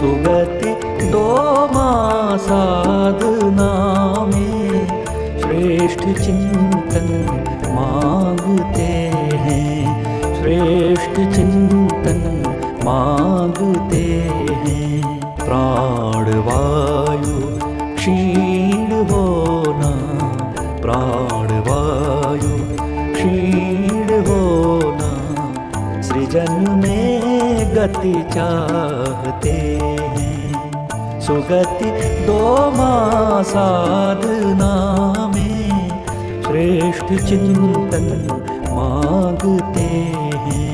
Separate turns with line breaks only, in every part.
सुगति दो माँ साधना में, श्रेष्ठ चिंतन मांगते हैं, श्रेष्ठ चिंतन मांगते हैं। प्राणवायु क्षीण होना, प्राणवायु क्षीण होना, सृजन में गति चाहते हैं। सुगति दो माँ साधना में, श्रेष्ठ चिंतन मांगते हैं,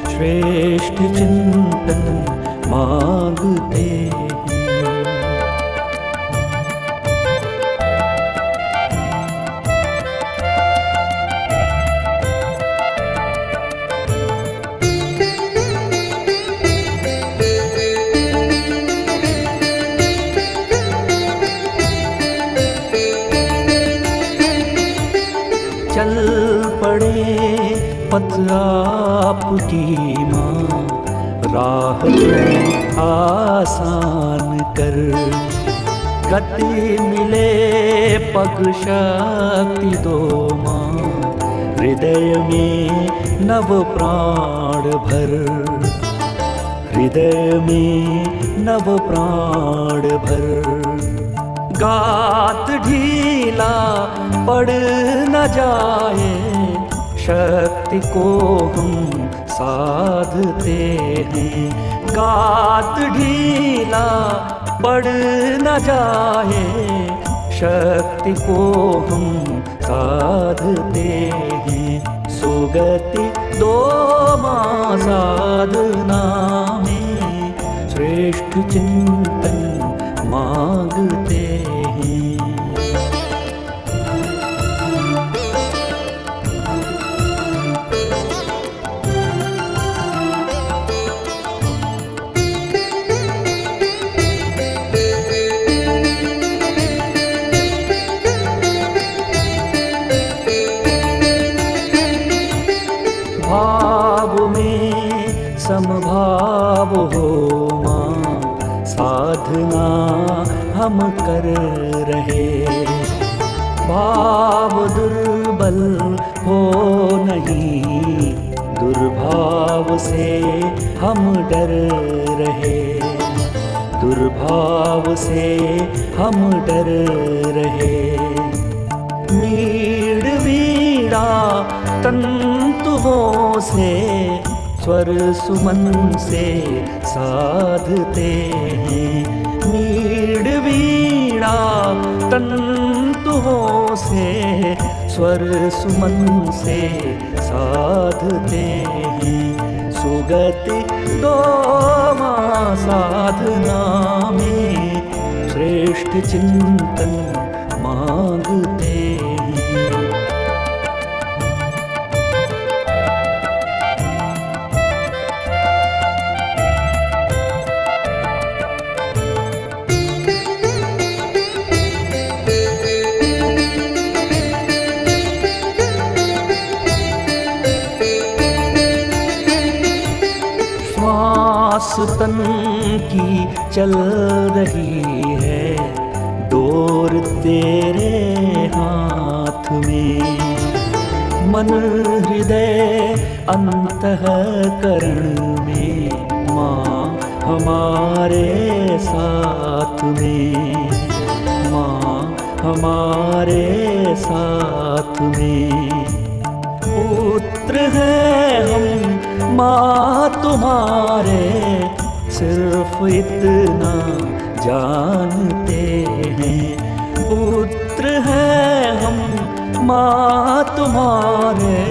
श्रेष्ठ चिंतन मांगते हैं। चल पड़े पथ आपकी माँ, राह आसान कर, गति मिले पग शक्ति दो माँ, हृदय में नव प्राण भर, हृदय में नव प्राण भर। गात ढीला पड़ न जाए, शक्ति को हम साधते हैं। गात ढीला पड़ न जाए, शक्ति को हम साधते हैं। सुगति दो माँ साधना में, श्रेष्ठ चिंतन मांगते हैं। भाव में समभाव हो माँ, साधना हम कर रहे। भाव दुर्बल हो नहीं, दुर्भाव से हम डर रहे, दुर्भाव से हम डर रहे। मीड़ वीड़ा तंतुओं से, स्वर सुमन से साधते हैं। मीड़ वीणा तंतुओं से, स्वर सुमन से साधते हैं। सुगति दो माँ साधना में, श्रेष्ठ चिंतन मांगते हैं। श्वास तन की चल रही है, डोर तेरे हाथ में। मन हृदय अंतःकरण में, माँ हमारे साथ में, माँ हमारे साथ में। पुत्र हैं हम माँ तुम्हारे, सिर्फ इतना जानते हैं। पुत्र हैं हम माँ तुम्हारे,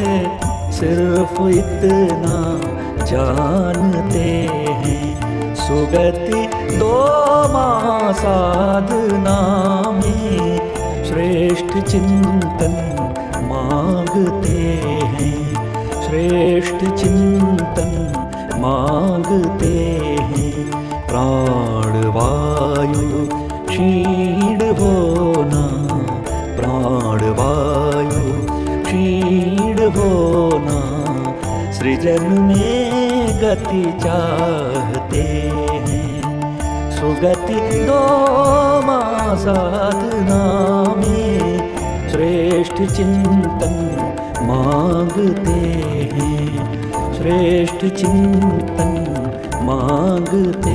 सिर्फ इतना जानते हैं। सुगति दो माँ साधना में, श्रेष्ठ चिंतन मांगते हैं, श्रेष्ठ चिंतन मांगते हैं। प्राणवायु क्षीण होना, प्राणवायु क्षीण होना, सृजन में गति चाहते हैं। सुगति दो माँ साधना में श्रेष्ठ चिंतन मांगते हैं, श्रेष्ठ चिंतन मांगते